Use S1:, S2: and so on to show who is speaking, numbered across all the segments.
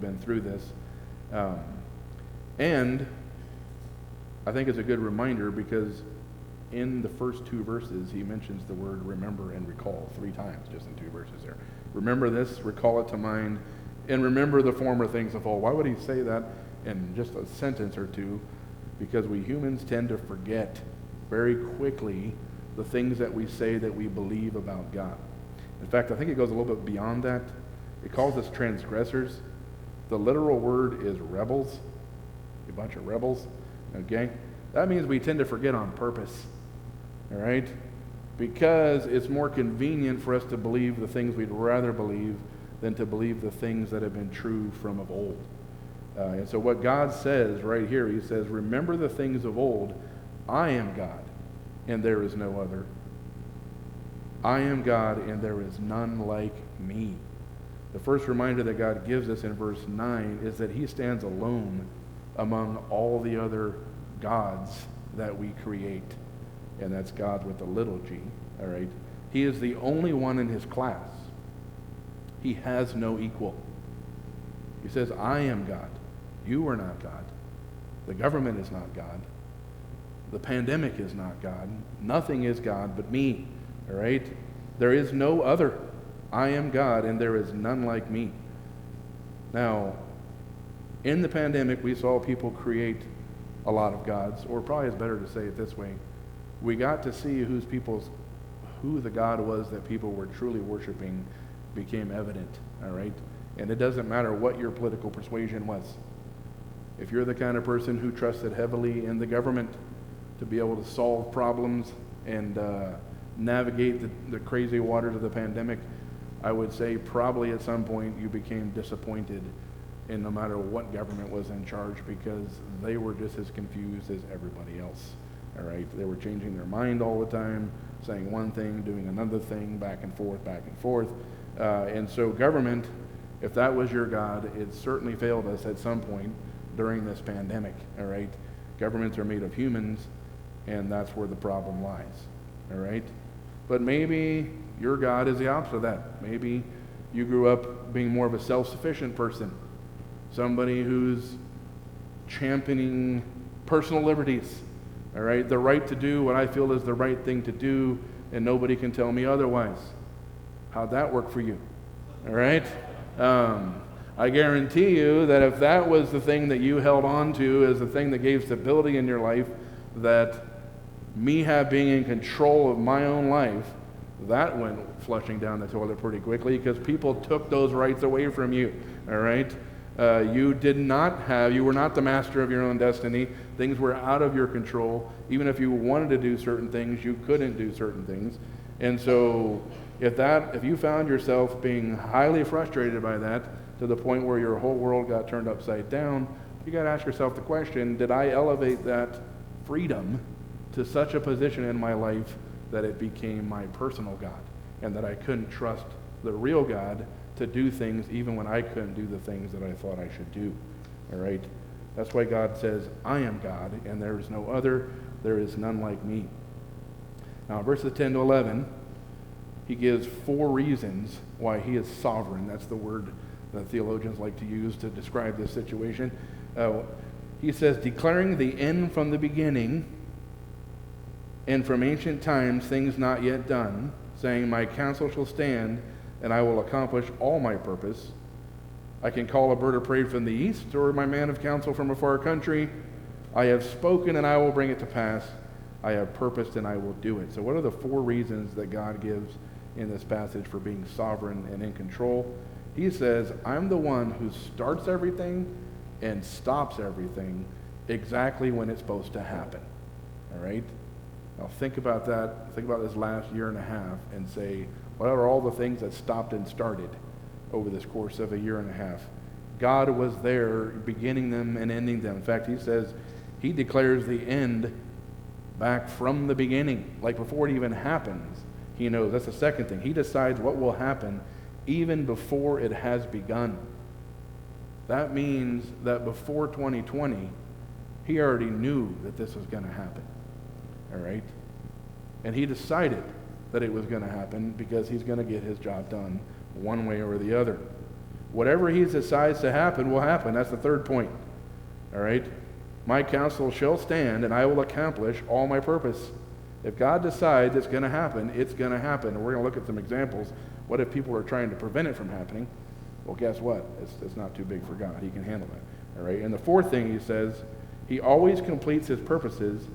S1: been through this. Um, and I think it's a good reminder because in the first two verses, he mentions the word remember and recall 3 times, just in 2 verses there. Remember this, recall it to mind, and remember the former things of old. Why would he say that in just a sentence or two? Because we humans tend to forget very quickly the things that we say that we believe about God. In fact, I think it goes a little bit beyond that. It calls us transgressors. The literal word is rebels, a bunch of rebels, okay? That means we tend to forget on purpose, all right? Because it's more convenient for us to believe the things we'd rather believe than to believe the things that have been true from of old. And so what God says right here, he says, remember the things of old. I am God, and there is no other. I am God, and there is none like me. The first reminder that God gives us in verse 9 is that he stands alone among all the other gods that we create. And that's God with a little g, all right? He is the only one in his class. He has no equal. He says, I am God. You are not God. The government is not God. The pandemic is not God. Nothing is God but me, all right? There is no other. I am God, and there is none like me. Now, in the pandemic, we saw people create a lot of gods, or probably it's better to say it this way. We got to see who the God was that people were truly worshiping became evident, all right? And it doesn't matter what your political persuasion was. If you're the kind of person who trusted heavily in the government to be able to solve problems and navigate the crazy waters of the pandemic, I would say probably at some point you became disappointed in no matter what government was in charge because they were just as confused as everybody else. All right, they were changing their mind all the time, saying one thing, doing another thing, back and forth, back and forth. And so government, if that was your God, it certainly failed us at some point during this pandemic. All right, governments are made of humans, and that's where the problem lies. All right, but maybe your God is the opposite of that. Maybe you grew up being more of a self-sufficient person, somebody who's championing personal liberties, all right? The right to do what I feel is the right thing to do, and nobody can tell me otherwise. How'd that work for you? All right? I guarantee you that if that was the thing that you held on to as the thing that gave stability in your life, that me being in control of my own life, that went flushing down the toilet pretty quickly because people took those rights away from you, all right? You were not the master of your own destiny. Things were out of your control. Even if you wanted to do certain things, you couldn't do certain things. And so if you found yourself being highly frustrated by that to the point where your whole world got turned upside down, you got to ask yourself the question, did I elevate that freedom to such a position in my life that it became my personal God and that I couldn't trust the real God to do things even when I couldn't do the things that I thought I should do? All right? That's why God says, I am God, and there is no other, there is none like me. Now, verses 10 to 11, he gives 4 reasons why he is sovereign. That's the word that theologians like to use to describe this situation. He says, declaring the end from the beginning, and from ancient times things not yet done, saying, my counsel shall stand, and I will accomplish all my purpose. I can call a bird of prey from the east, or my man of counsel from a far country. I have spoken, and I will bring it to pass. I have purposed, and I will do it. So what are the 4 reasons that God gives in this passage for being sovereign and in control? He says, I'm the one who starts everything and stops everything exactly when it's supposed to happen. All right? Now think about that. Think about this last year and a half and say, what are all the things that stopped and started over this course of a year and a half? God was there beginning them and ending them. In fact, he says he declares the end back from the beginning. Like before it even happens, he knows. That's the second thing. He decides what will happen even before it has begun. That means that before 2020, he already knew that this was going to happen. All right? And he decided that it was going to happen because he's going to get his job done one way or the other. Whatever he decides to happen will happen. That's the third point. All right? My counsel shall stand, and I will accomplish all my purpose. If God decides it's going to happen, it's going to happen. And we're going to look at some examples. What if people are trying to prevent it from happening? Well, guess what? It's not too big for God. He can handle that. All right? And the fourth thing he says, he always completes his purposes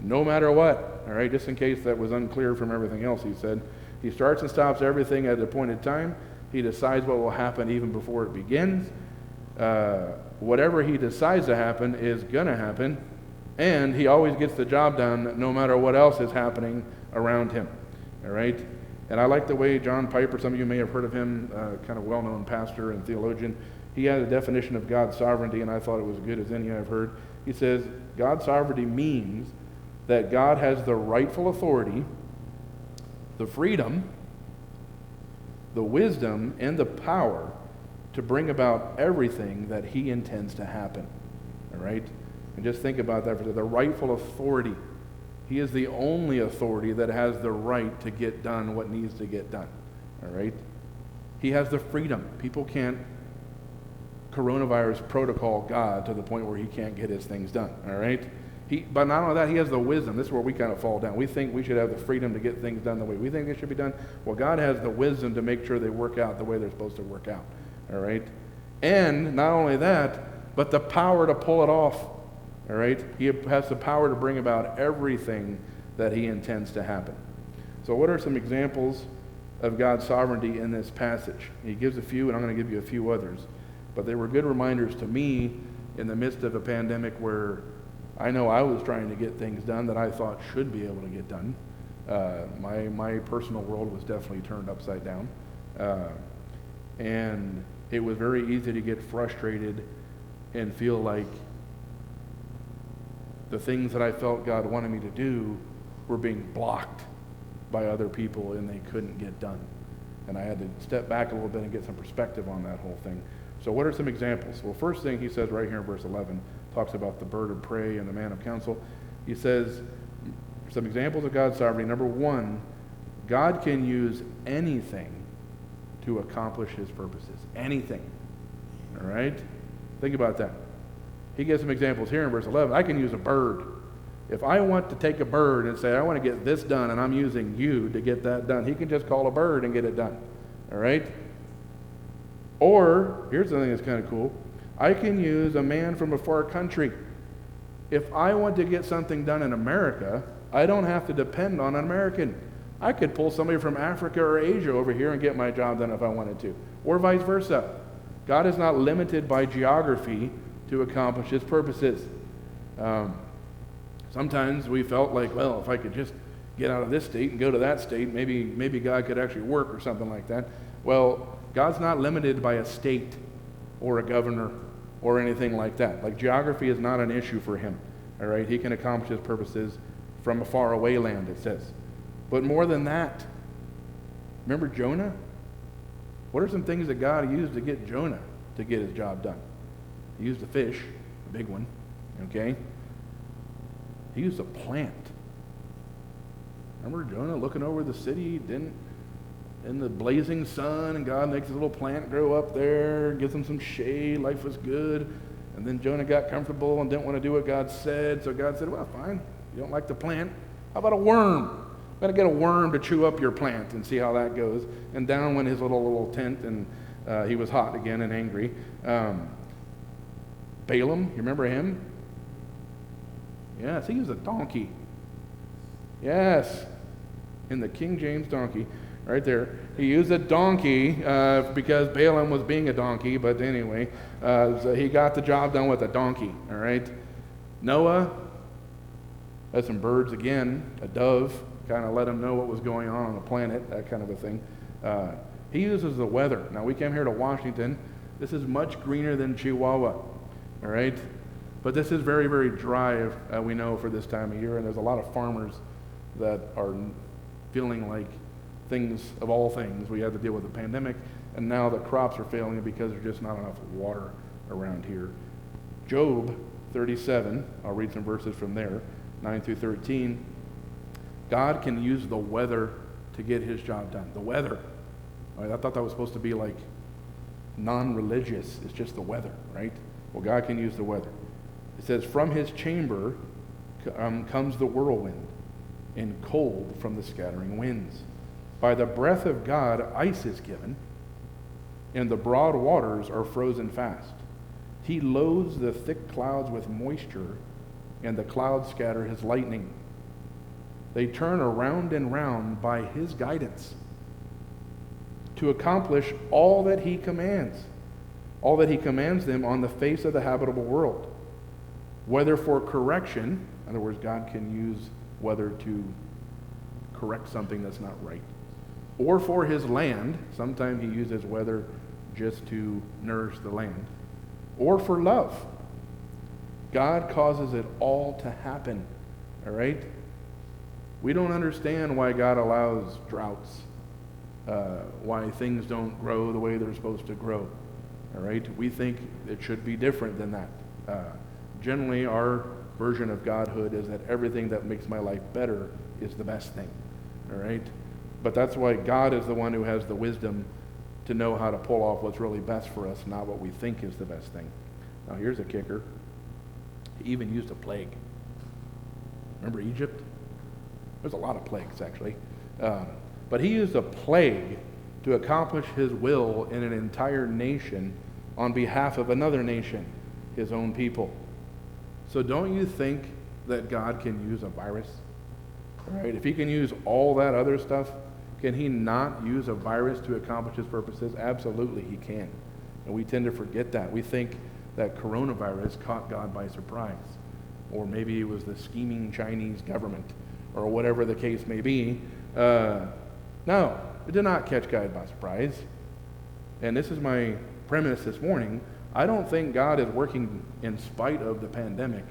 S1: no matter what. All right? Just in case that was unclear from everything else he said. He starts and stops everything at the appointed time. He decides what will happen even before it begins. Whatever he decides to happen is going to happen. And he always gets the job done no matter what else is happening around him. All right? And I like the way John Piper, some of you may have heard of him, kind of well-known pastor and theologian. He had a definition of God's sovereignty, and I thought it was as good as any I've heard. He says, God's sovereignty means that God has the rightful authority, the freedom, the wisdom, and the power to bring about everything that he intends to happen. All right? And just think about that for the rightful authority. He is the only authority that has the right to get done what needs to get done. All right? He has the freedom. People can't coronavirus protocol God to the point where he can't get his things done. All right? But not only that, he has the wisdom. This is where we kind of fall down. We think we should have the freedom to get things done the way we think they should be done. Well, God has the wisdom to make sure they work out the way they're supposed to work out. All right? And not only that, but the power to pull it off. All right? He has the power to bring about everything that he intends to happen. So what are some examples of God's sovereignty in this passage? He gives a few, and I'm going to give you a few others. But they were good reminders to me in the midst of a pandemic where I know I was trying to get things done that I thought should be able to get done. My personal world was definitely turned upside down. And it was very easy to get frustrated and feel like the things that I felt God wanted me to do were being blocked by other people and they couldn't get done. And I had to step back a little bit and get some perspective on that whole thing. So what are some examples? Well, first thing he says right here in verse 11, talks about the bird of prey and the man of counsel. He says some examples of God's sovereignty. Number one, God can use anything to accomplish his purposes. Anything. All right? Think about that. He gives some examples here in verse 11. I can use a bird. If I want to take a bird and say, I want to get this done, and I'm using you to get that done, he can just call a bird and get it done. All right? Or, here's something that's kind of cool. I can use a man from a far country. If I want to get something done in America, I don't have to depend on an American. I could pull somebody from Africa or Asia over here and get my job done if I wanted to. Or vice versa. God is not limited by geography to accomplish his purposes. Sometimes we felt like, well, if I could just get out of this state and go to that state, maybe God could actually work or something like that. Well, God's not limited by a state or a governor or anything like that. Like geography is not an issue for him. All right, he can accomplish his purposes from a faraway land, it says. But more than that, remember Jonah? What are some things that God used to get Jonah to get his job done? He used a fish, a big one, okay? He used a plant. Remember Jonah looking over the city, in the blazing sun, and God makes his little plant grow up there, gives him some shade, life was good. And then Jonah got comfortable and didn't want to do what God said, so God said, well, fine, you don't like the plant. How about a worm? I'm going to get a worm to chew up your plant and see how that goes. And down went his little tent, and he was hot again and angry. Balaam, you remember him? Yes, he was a donkey. Yes, in the King James donkey, right there. He used a donkey because Balaam was being a donkey, but anyway, so he got the job done with a donkey, all right? Noah had some birds again, a dove, kind of let him know what was going on the planet, that kind of a thing. He uses the weather. Now, we came here to Washington. This is much greener than Chihuahua, all right? But this is very, very dry, we know, for this time of year, and there's a lot of farmers that are feeling like things, of all things, we had to deal with the pandemic, and now the crops are failing because there's just not enough water around here. Job 37, I'll read some verses from there, 9 through 13. God can use the weather to get his job done. The weather. Right, I thought that was supposed to be like non-religious. It's just the weather, right? Well, God can use the weather. It says, from his chamber comes the whirlwind, and cold from the scattering winds. By the breath of God, ice is given, and the broad waters are frozen fast. He loads the thick clouds with moisture, and the clouds scatter his lightning. They turn around and round by his guidance to accomplish all that he commands them on the face of the habitable world. Whether for correction, in other words, God can use weather to correct something that's not right, or for his land, sometimes he uses weather just to nourish the land, or for love. God causes it all to happen, all right? We don't understand why God allows droughts, why things don't grow the way they're supposed to grow, all right? We think it should be different than that. Generally, our version of Godhood is that everything that makes my life better is the best thing, all right? But that's why God is the one who has the wisdom to know how to pull off what's really best for us, not what we think is the best thing. Now, here's a kicker. He even used a plague. Remember Egypt? There's a lot of plagues, actually. But he used a plague to accomplish his will in an entire nation on behalf of another nation, his own people. So don't you think that God can use a virus? All right, if he can use all that other stuff, can he not use a virus to accomplish his purposes? Absolutely, he can. And we tend to forget that. We think that coronavirus caught God by surprise. Or maybe it was the scheming Chinese government, or whatever the case may be. No, it did not catch God by surprise. And this is my premise this morning. I don't think God is working in spite of the pandemic.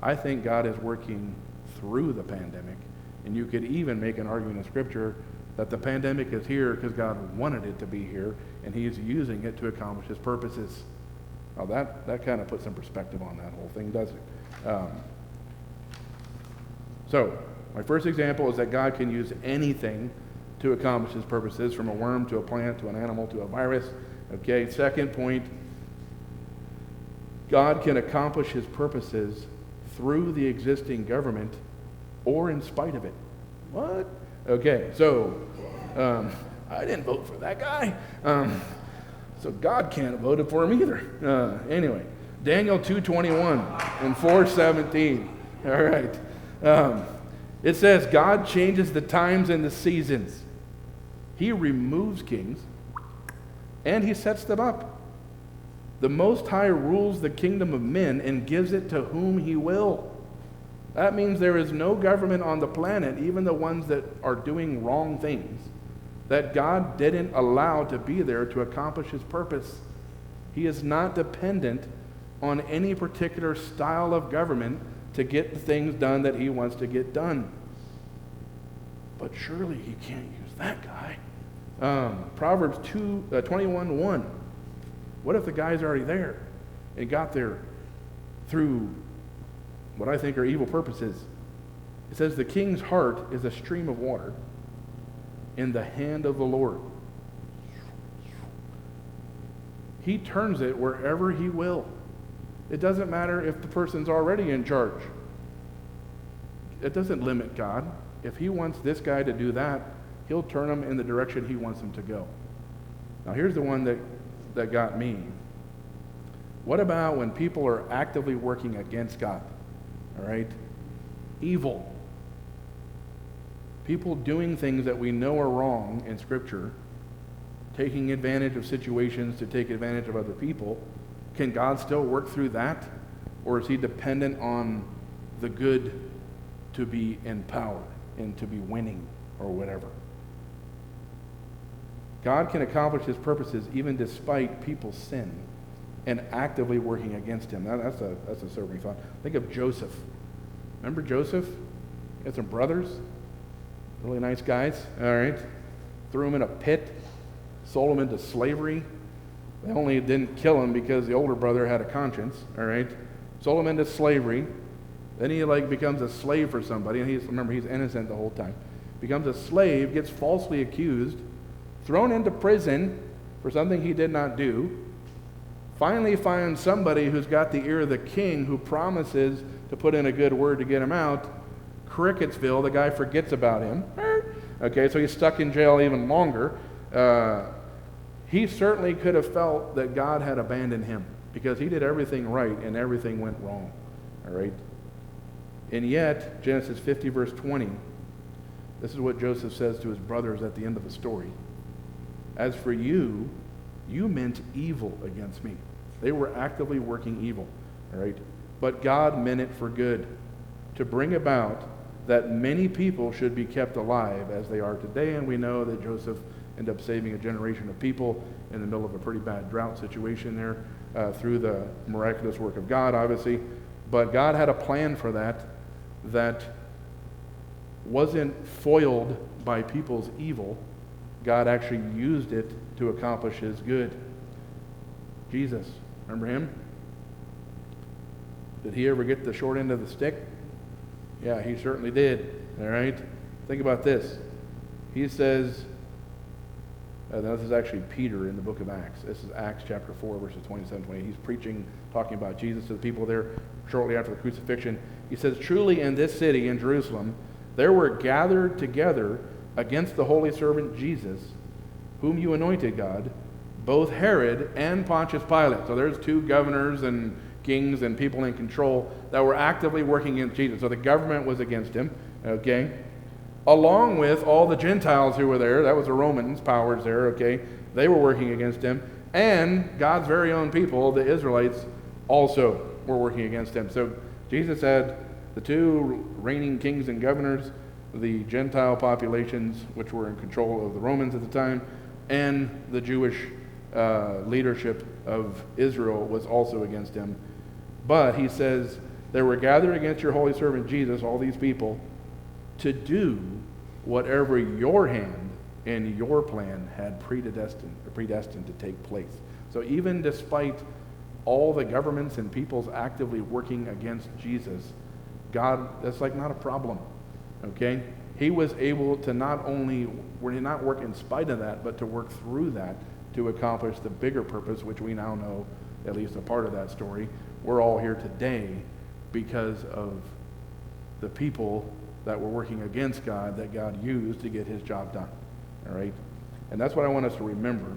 S1: I think God is working through the pandemic. And you could even make an argument in Scripture that the pandemic is here because God wanted it to be here, and he's using it to accomplish his purposes. Now that kind of puts some perspective on that whole thing, doesn't it? So, my first example is that God can use anything to accomplish his purposes, from a worm to a plant to an animal to a virus. Okay, second point, God can accomplish his purposes through the existing government or in spite of it. What? Okay, so I didn't vote for that guy. So God can't have voted for him either. Anyway, Daniel 2:21 and 4:17. All right. It says, God changes the times and the seasons. He removes kings and he sets them up. The Most High rules the kingdom of men and gives it to whom he will. That means there is no government on the planet, even the ones that are doing wrong things, that God didn't allow to be there to accomplish his purpose. He is not dependent on any particular style of government to get the things done that he wants to get done. But surely he can't use that guy. Proverbs 21:1. What if the guy's already there and got there through what I think are evil purposes? It says, the king's heart is a stream of water in the hand of the Lord. He turns it wherever he will. It doesn't matter if the person's already in charge. It doesn't limit God. If he wants this guy to do that, he'll turn him in the direction he wants him to go. Now here's the one that got me. What about when people are actively working against God? All right? Evil. People doing things that we know are wrong in Scripture, taking advantage of situations to take advantage of other people. Can God still work through that? Or is he dependent on the good to be in power and to be winning or whatever? God can accomplish his purposes even despite people's sin and actively working against him. Now, that's a sobering thought. Think of Joseph. Remember Joseph? He had some brothers, really nice guys, all right? Threw him in a pit, sold him into slavery. They only didn't kill him because the older brother had a conscience, all right? Sold him into slavery. Then he becomes a slave for somebody, and he's innocent the whole time. Becomes a slave, gets falsely accused, thrown into prison for something he did not do, finally finds somebody who's got the ear of the king who promises to put in a good word to get him out. Cricketsville, the guy forgets about him. Okay, so he's stuck in jail even longer. He certainly could have felt that God had abandoned him because he did everything right and everything went wrong. All right? And yet, Genesis 50, verse 20, this is what Joseph says to his brothers at the end of the story. As for you, you meant evil against me. They were actively working evil. All right? But God meant it for good, to bring about that many people should be kept alive as they are today. And we know that Joseph ended up saving a generation of people in the middle of a pretty bad drought situation there through the miraculous work of God, obviously. But God had a plan for that wasn't foiled by people's evil. God actually used it to accomplish his good. Jesus, remember him? Did he ever get the short end of the stick? Yeah, he certainly did. All right? Think about this. He says, this is actually Peter in the book of Acts. This is Acts chapter 4, verses 27, 28. He's preaching, talking about Jesus to the people there shortly after the crucifixion. He says, truly in this city, in Jerusalem, there were gathered together against the holy servant Jesus, whom you anointed, God, both Herod and Pontius Pilate. So there's two governors and kings and people in control that were actively working against Jesus. So the government was against him, okay? Along with all the Gentiles who were there. That was the Romans' powers there, okay? They were working against him. And God's very own people, the Israelites, also were working against him. So Jesus had the two reigning kings and governors, the Gentile populations, which were in control of the Romans at the time, and the Jewish leadership of Israel was also against him. But he says, they were gathered against your holy servant Jesus, all these people, to do whatever your hand and your plan had predestined to take place. So even despite all the governments and peoples actively working against Jesus, God, that's like not a problem. Okay? He was able to not work in spite of that, but to work through that to accomplish the bigger purpose, which we now know, at least a part of that story. We're all here today because of the people that were working against God that God used to get his job done. All right? And that's what I want us to remember.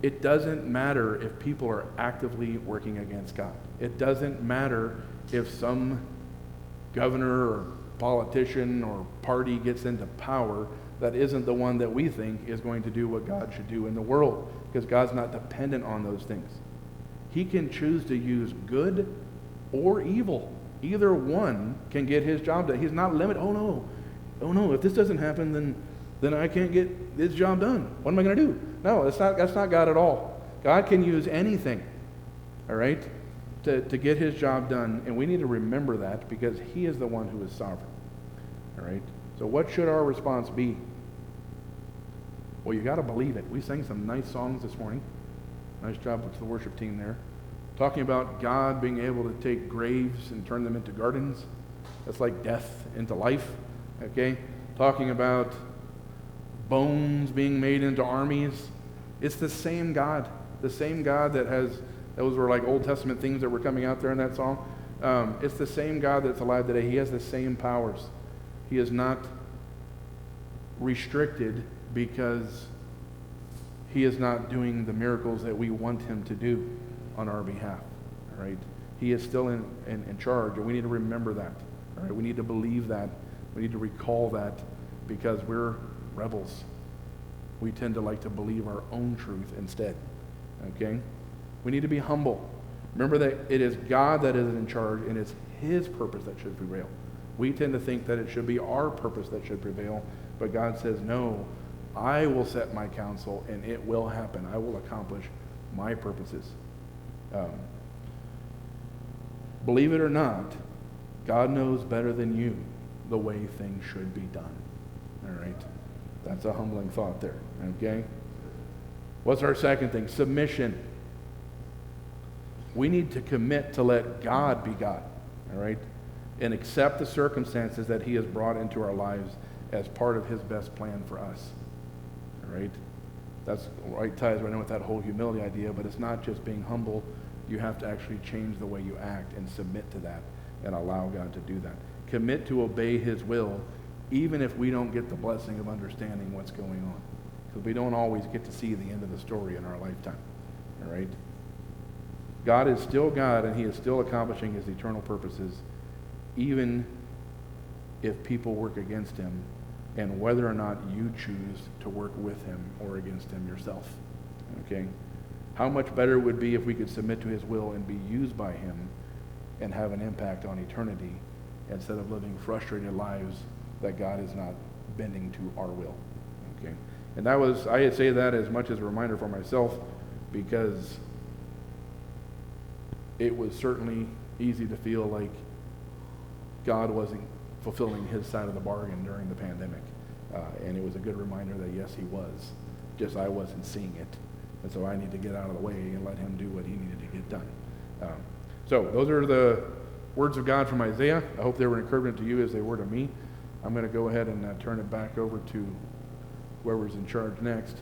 S1: It doesn't matter if people are actively working against God. It doesn't matter if some governor or politician or party gets into power that isn't the one that we think is going to do what God should do in the world, because God's not dependent on those things. He can choose to use good or evil. Either one can get his job done. He's not limited. Oh no, if this doesn't happen, then I can't get this job done. What am I going to do? No, that's not God at all. God can use anything, all right, to get his job done, and we need to remember that because he is the one who is sovereign, all right? So what should our response be? Well, you got to believe it. We sang some nice songs this morning. Nice job with the worship team there. Talking about God being able to take graves and turn them into gardens. That's like death into life, okay? Talking about bones being made into armies. It's the same God that has, those were like Old Testament things that were coming out there in that song. It's the same God that's alive today. He has the same powers. He is not restricted because he is not doing the miracles that we want him to do on our behalf. All right? He is still in charge, and we need to remember that. All right? We need to believe that. We need to recall that because we're rebels. We tend to like to believe our own truth instead. Okay? We need to be humble. Remember that it is God that is in charge, and it's his purpose that should prevail. We tend to think that it should be our purpose that should prevail, but God says, no, I will set my counsel, and it will happen. I will accomplish my purposes. Believe it or not, God knows better than you the way things should be done. All right? That's a humbling thought there. Okay? What's our second thing? Submission. We need to commit to let God be God. All right? And accept the circumstances that he has brought into our lives as part of his best plan for us. All right? that's right, ties right in with that whole humility idea, but it's not just being humble. You have to actually change the way you act and submit to that and allow God to do that. Commit to obey his will, even if we don't get the blessing of understanding what's going on. Because we don't always get to see the end of the story in our lifetime. All right? God is still God, and he is still accomplishing his eternal purposes, even if people work against him, and whether or not you choose to work with him or against him yourself. Okay? How much better it would be if we could submit to his will and be used by him and have an impact on eternity instead of living frustrated lives that God is not bending to our will. Okay? And I say that as much as a reminder for myself, because it was certainly easy to feel like God wasn't fulfilling his side of the bargain during the pandemic. And it was a good reminder that yes, he was. Just I wasn't seeing it. And so I need to get out of the way and let him do what he needed to get done. So those are the words of God from Isaiah. I hope they were encouragement to you as they were to me. I'm going to go ahead and turn it back over to whoever's in charge next.